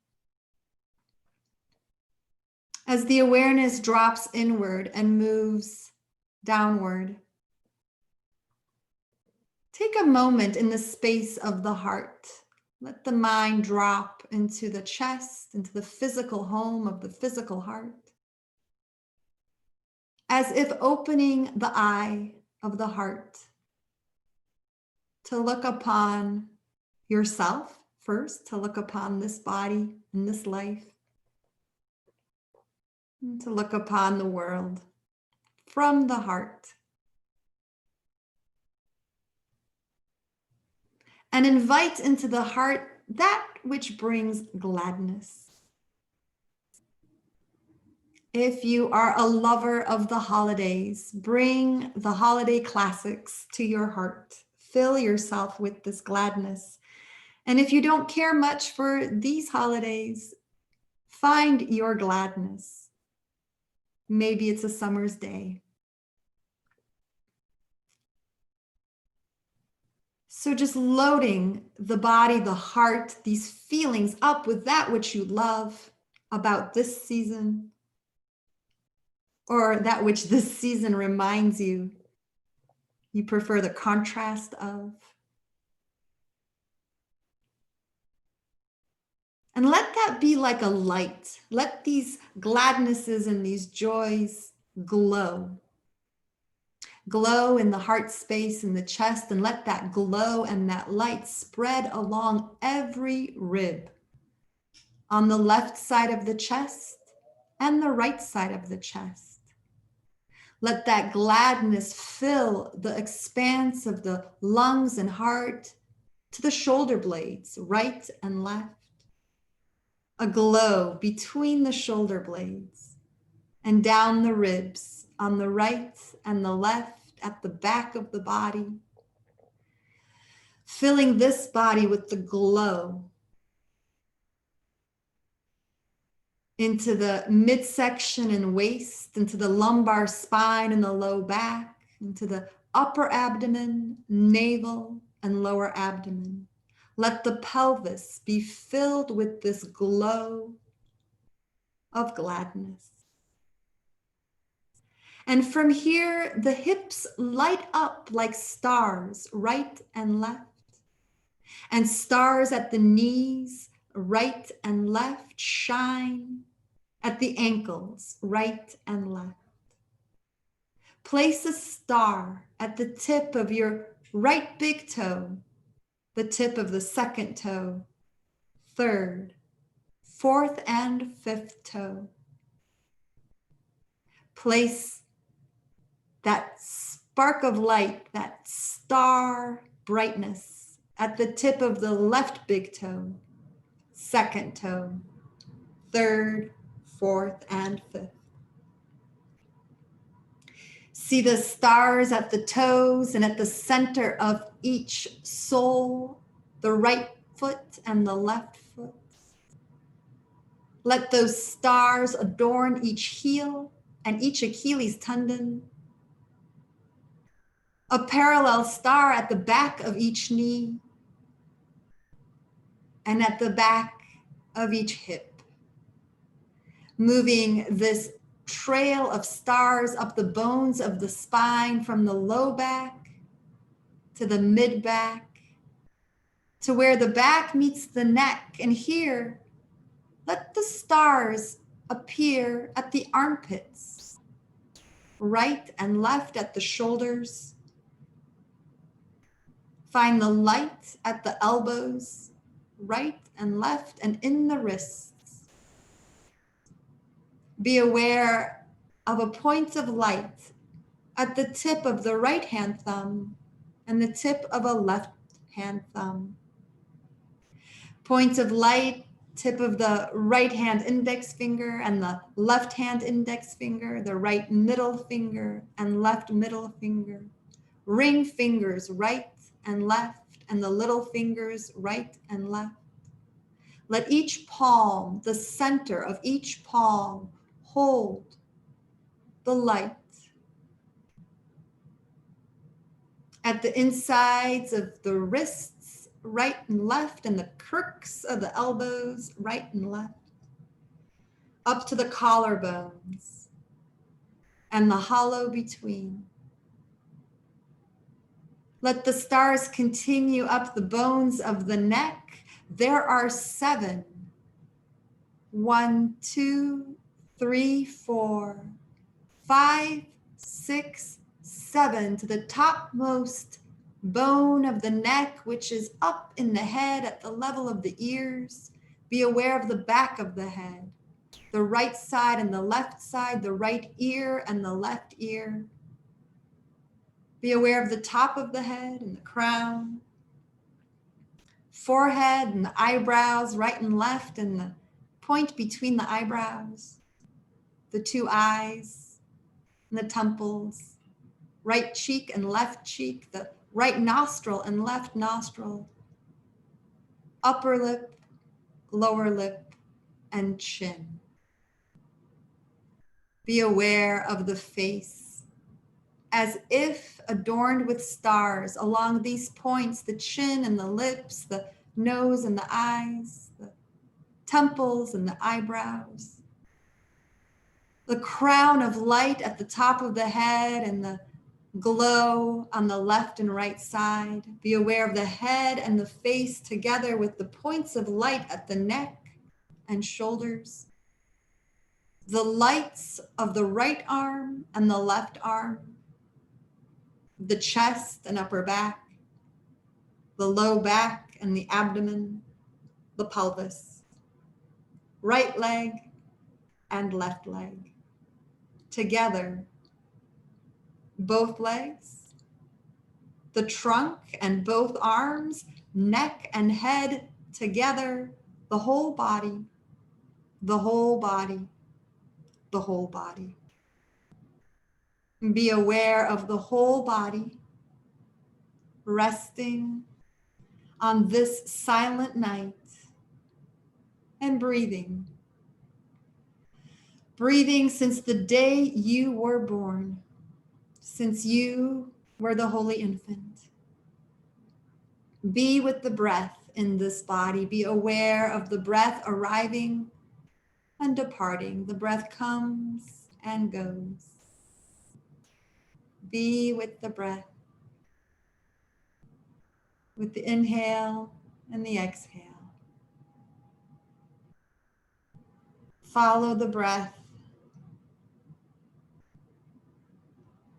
As the awareness drops inward and moves downward, take a moment in the space of the heart. Let the mind drop into the chest, into the physical home of the physical heart, as if opening the eye of the heart to look upon yourself first, to look upon this body and this life, and to look upon the world from the heart. And invite into the heart that which brings gladness. If you are a lover of the holidays, bring the holiday classics to your heart. Fill yourself with this gladness. And if you don't care much for these holidays, find your gladness. Maybe it's a summer's day. So just loading the body, the heart, these feelings up with that which you love about this season, or that which this season reminds you prefer the contrast of. And let that be like a light. Let these gladnesses and these joys glow. Glow in the heart space, in the chest, and let that glow and that light spread along every rib, on the left side of the chest and the right side of the chest. Let that gladness fill the expanse of the lungs and heart to the shoulder blades, right and left. A glow between the shoulder blades and down the ribs, on the right and the left, at the back of the body. Filling this body with the glow into the midsection and waist, into the lumbar spine and the low back, into the upper abdomen, navel, and lower abdomen. Let the pelvis be filled with this glow of gladness. And from here, the hips light up like stars, right and left. And stars at the knees, right and left, shine at the ankles, right and left. Place a star at the tip of your right big toe, the tip of the second toe, third, fourth, and fifth toe. Place that spark of light, that star brightness at the tip of the left big toe, second toe, third, fourth, and fifth. See the stars at the toes and at the center of each sole, the right foot and the left foot. Let those stars adorn each heel and each Achilles tendon. A parallel star at the back of each knee and at the back of each hip. Moving this trail of stars up the bones of the spine from the low back to the mid back to where the back meets the neck. And here, let the stars appear at the armpits, right and left at the shoulders. Find the light at the elbows, right and left, and in the wrists. Be aware of a point of light at the tip of the right hand thumb and the tip of a left hand thumb. Point of light, tip of the right hand index finger and the left hand index finger, the right middle finger and left middle finger. Ring fingers, right and left, and the little fingers, right and left. Let each palm, the center of each palm, hold the light. At the insides of the wrists, right and left, and the crooks of the elbows, right and left. up to the collarbones and the hollow between. Let the stars continue up the bones of the neck. There are 7. 1, 2, 3, 4, 5, 6, 7 to the topmost bone of the neck, which is up in the head at the level of the ears. Be aware of the back of the head, the right side and the left side, the right ear and the left ear. Be aware of the top of the head and the crown, forehead and the eyebrows, right and left, and the point between the eyebrows, the 2 eyes and the temples, right cheek and left cheek, the right nostril and left nostril, upper lip, lower lip, and chin. Be aware of the face as if adorned with stars along these points, the chin and the lips, the nose and the eyes, the temples and the eyebrows, the crown of light at the top of the head and the glow on the left and right side. Be aware of the head and the face together with the points of light at the neck and shoulders. The lights of the right arm and the left arm, the chest and upper back, the low back and the abdomen, the pelvis, right leg and left leg. Together, both legs, the trunk and both arms, neck and head together, the whole body, the whole body, the whole body. Be aware of the whole body resting on this silent night and breathing. Breathing since the day you were born, since you were the holy infant. Be with the breath in this body. Be aware of the breath arriving and departing. The breath comes and goes. Be with the breath, with the inhale and the exhale. Follow the breath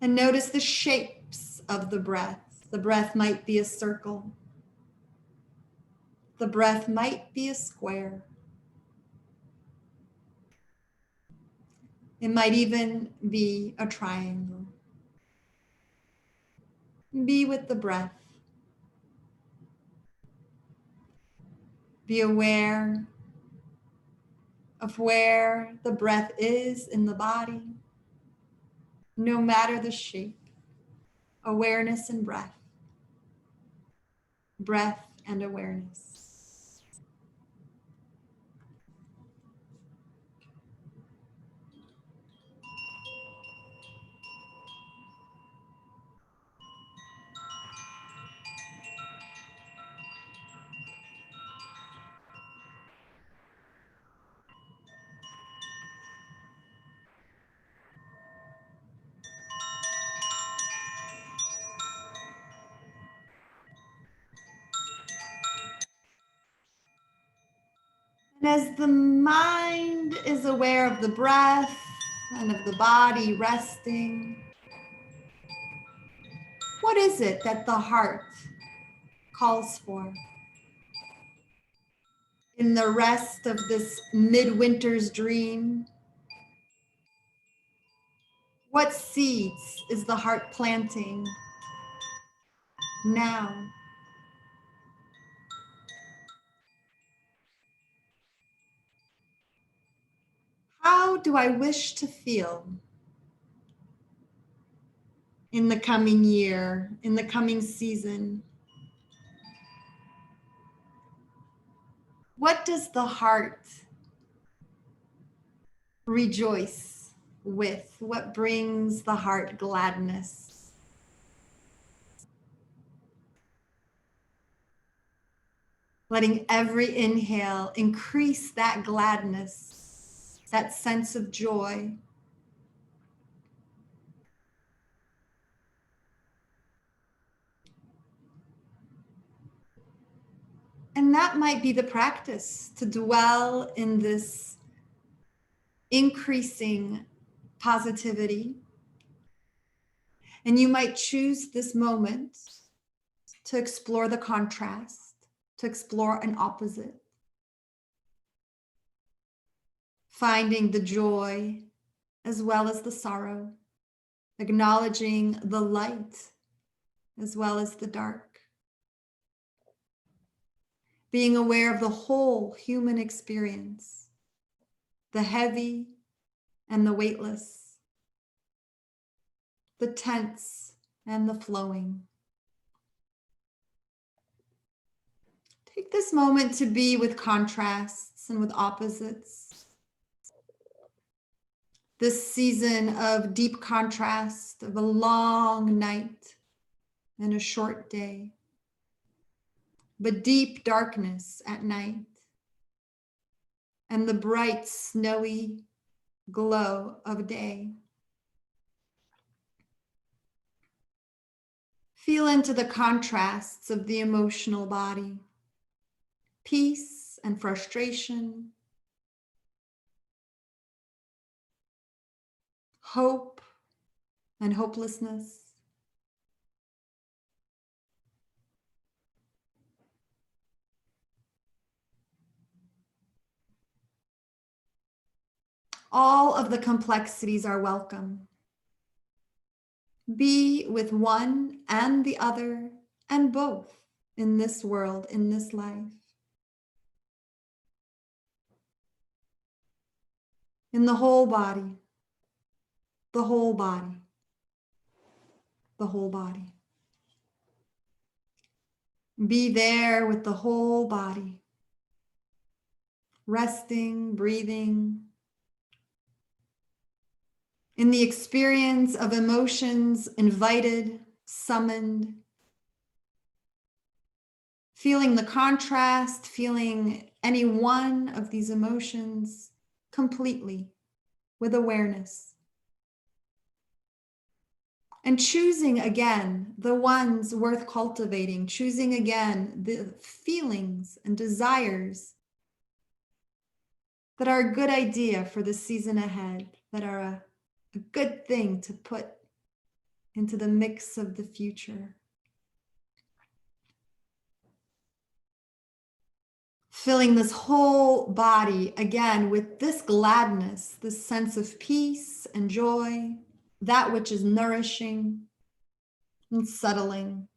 and notice the shapes of the breath. The breath might be a circle. The breath might be a square. It might even be a triangle. Be with the breath. Be aware of where the breath is in the body, no matter the shape. Awareness and breath. Breath and awareness. And as the mind is aware of the breath and of the body resting, what is it that the heart calls for? In the rest of this midwinter's dream, what seeds is the heart planting now? How do I wish to feel in the coming year, in the coming season? What does the heart rejoice with? What brings the heart gladness? Letting every inhale increase that gladness. that sense of joy. And that might be the practice, to dwell in this increasing positivity. And you might choose this moment to explore the contrast, to explore an opposite, finding the joy as well as the sorrow, acknowledging the light as well as the dark, being aware of the whole human experience, the heavy and the weightless, the tense and the flowing. Take this moment to be with contrasts and with opposites. This season of deep contrast, of a long night and a short day, but deep darkness at night and the bright snowy glow of day. Feel into the contrasts of the emotional body, peace and frustration, hope and hopelessness. All of the complexities are welcome. Be with one and the other and both in this world, in this life. In the whole body, the whole body, the whole body. Be there with the whole body, resting, breathing, in the experience of emotions invited, summoned, feeling the contrast, feeling any one of these emotions completely with awareness. And choosing again the ones worth cultivating, choosing again the feelings and desires that are a good idea for the season ahead, that are a good thing to put into the mix of the future. Filling this whole body again with this gladness, this sense of peace and joy, that which is nourishing and settling.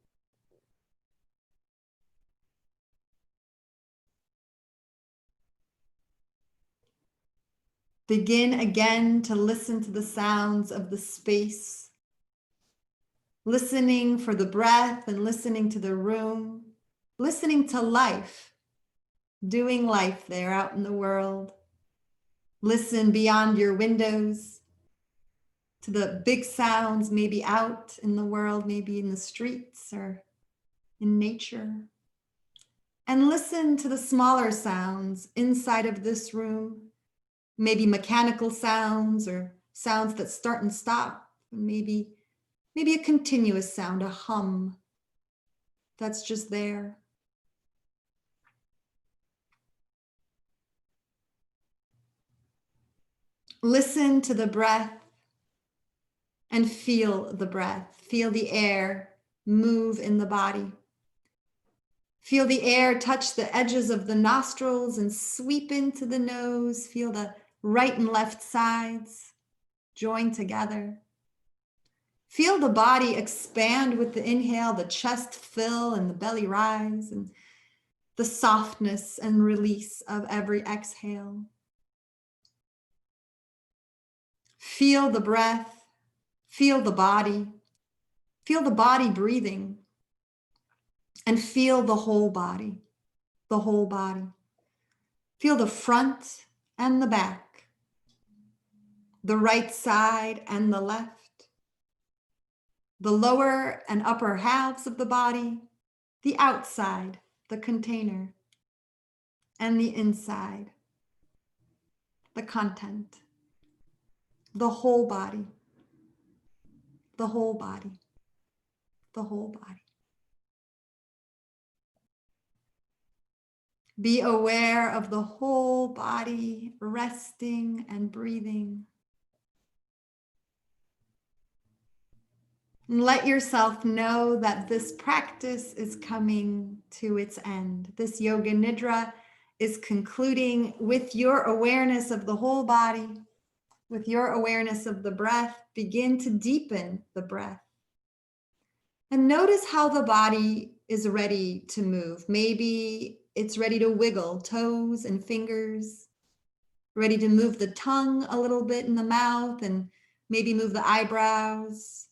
Begin again to listen to the sounds of the space, listening for the breath and listening to the room, listening to life, doing life there out in the world. Listen beyond your windows to the big sounds, maybe out in the world, maybe in the streets or in nature. And listen to the smaller sounds inside of this room, maybe mechanical sounds or sounds that start and stop, and maybe a continuous sound, a hum that's just there. Listen to the breath and feel the breath. Feel the air move in the body. Feel the air touch the edges of the nostrils and sweep into the nose. Feel the right and left sides join together. Feel the body expand with the inhale, the chest fill and the belly rise, and the softness and release of every exhale. Feel the breath, feel the body breathing, and feel the whole body, the whole body. Feel the front and the back, the right side and the left, the lower and upper halves of the body, the outside, the container, and the inside. the content, the whole body, the whole body, the whole body. Be aware of the whole body, resting and breathing. And let yourself know that this practice is coming to its end. This yoga nidra is concluding with your awareness of the whole body, with your awareness of the breath. Begin to deepen the breath. And notice how the body is ready to move. Maybe it's ready to wiggle toes and fingers, ready to move the tongue a little bit in the mouth, and maybe move the eyebrows.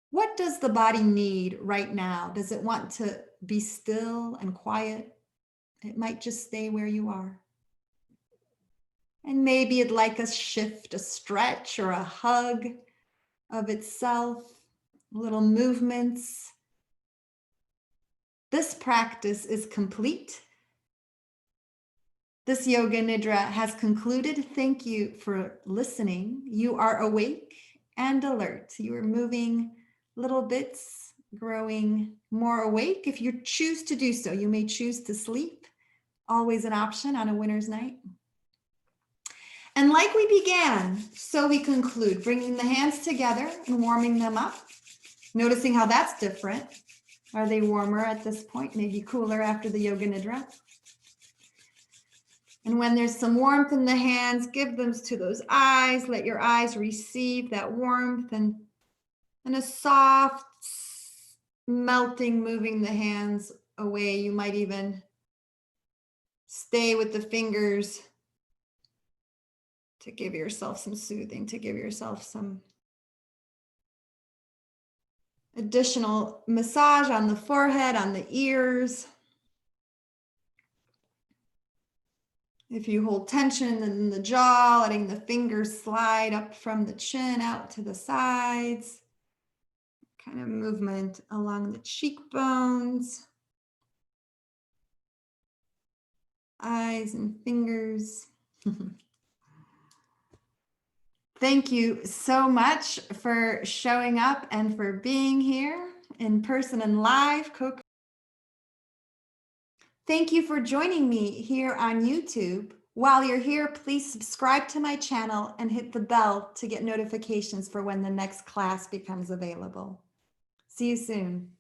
What does the body need right now? Does it want to be still and quiet? It might just stay where you are. And maybe it'd like a shift, a stretch, or a hug of itself, little movements. This practice is complete. This yoga nidra has concluded. Thank you for listening. You are awake and alert. You are moving little bits, growing more awake. If you choose to do so, you may choose to sleep. Always an option on a winter's night. And like we began, so we conclude, bringing the hands together and warming them up. Noticing how that's different. Are they warmer at this point? Maybe cooler after the yoga nidra. And when there's some warmth in the hands, give them to those eyes. Let your eyes receive that warmth and a soft melting, moving the hands away. You might even stay with the fingers to give yourself some soothing, to give yourself some additional massage on the forehead, on the ears. If you hold tension in the jaw, letting the fingers slide up from the chin out to the sides. Kind of movement along the cheekbones. Eyes and fingers. Thank you so much for showing up and for being here in person and live. Thank you for joining me here on YouTube. While you're here, please subscribe to my channel and hit the bell to get notifications for when the next class becomes available. See you soon.